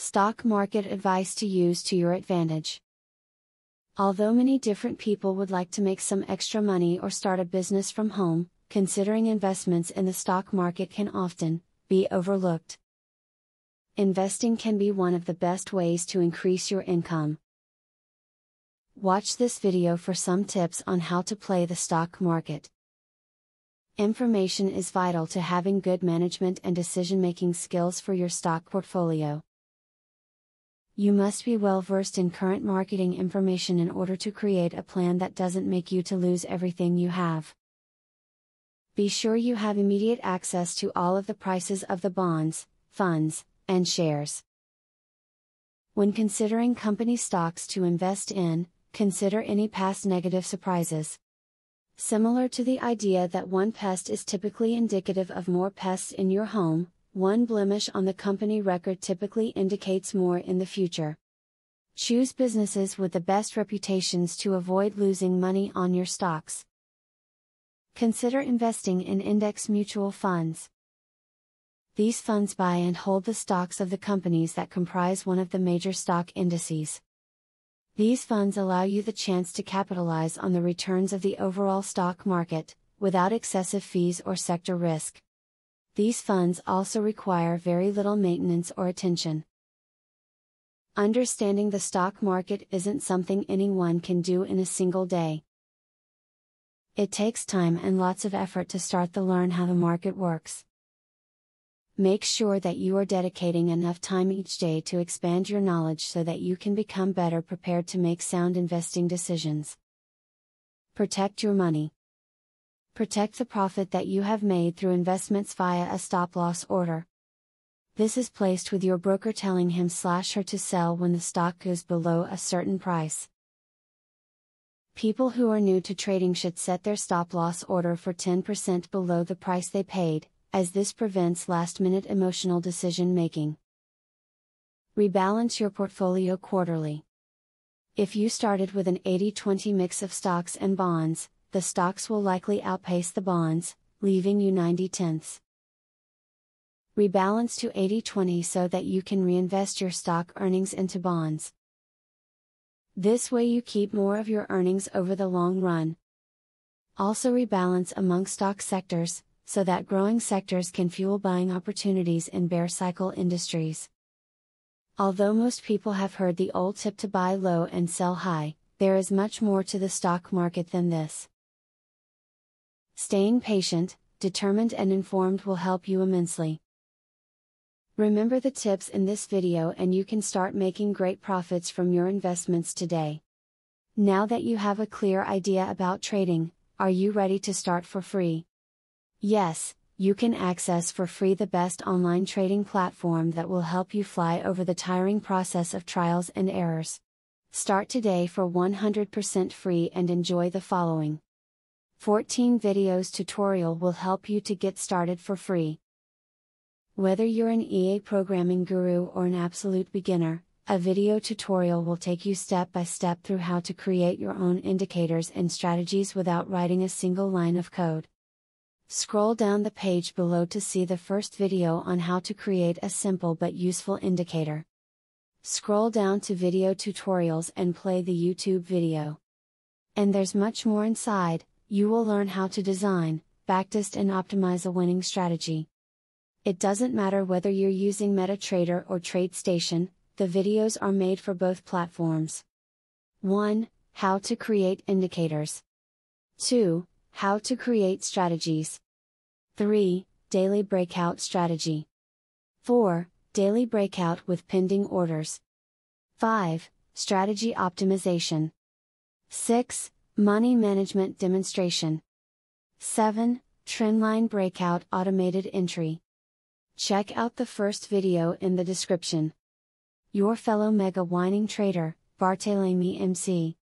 Stock market advice to use to your advantage. Although many different people would like to make some extra money or start a business from home, considering investments in the stock market can often be overlooked. Investing can be one of the best ways to increase your income. Watch this video for some tips on how to play the stock market. Information is vital to having good management and decision-making skills for your stock portfolio. You must be well versed in current marketing information in order to create a plan that doesn't make you to lose everything you have. Be sure you have immediate access to all of the prices of the bonds, funds, and shares. When considering company stocks to invest in, consider any past negative surprises. Similar to the idea that one pest is typically indicative of more pests in your home, one blemish on the company record typically indicates more in the future. Choose businesses with the best reputations to avoid losing money on your stocks. Consider investing in index mutual funds. These funds buy and hold the stocks of the companies that comprise one of the major stock indices. These funds allow you the chance to capitalize on the returns of the overall stock market, without excessive fees or sector risk. These funds also require very little maintenance or attention. Understanding the stock market isn't something anyone can do in a single day. It takes time and lots of effort to start to learn how the market works. Make sure that you are dedicating enough time each day to expand your knowledge so that you can become better prepared to make sound investing decisions. Protect your money. Protect the profit that you have made through investments via a stop-loss order. This is placed with your broker telling him/her to sell when the stock goes below a certain price. People who are new to trading should set their stop-loss order for 10% below the price they paid, as this prevents last-minute emotional decision-making. Rebalance your portfolio quarterly. If you started with an 80-20 mix of stocks and bonds, the stocks will likely outpace the bonds, leaving you 90/10. Rebalance to 80-20 so that you can reinvest your stock earnings into bonds. This way you keep more of your earnings over the long run. Also rebalance among stock sectors, so that growing sectors can fuel buying opportunities in bear cycle industries. Although most people have heard the old tip to buy low and sell high, there is much more to the stock market than this. Staying patient, determined and informed will help you immensely. Remember the tips in this video and you can start making great profits from your investments today. Now that you have a clear idea about trading, are you ready to start for free? Yes, you can access for free the best online trading platform that will help you fly over the tiring process of trials and errors. Start today for 100% free and enjoy the following 14 videos tutorial will help you to get started for free. Whether you're an EA programming guru or an absolute beginner, a video tutorial will take you step by step through how to create your own indicators and strategies without writing a single line of code. Scroll down the page below to see the first video on how to create a simple but useful indicator. Scroll down to video tutorials and play the YouTube video. And there's much more inside. You will learn how to design, backtest and optimize a winning strategy. It doesn't matter whether you're using MetaTrader or TradeStation, the videos are made for both platforms. 1. How to create indicators. 2. How to create strategies. 3. Daily breakout strategy. 4. Daily breakout with pending orders. 5. Strategy optimization. 6. Money management demonstration. 7. Trendline breakout automated entry. Check out the first video in the description. Your fellow mega winning trader, Barthelemy MC.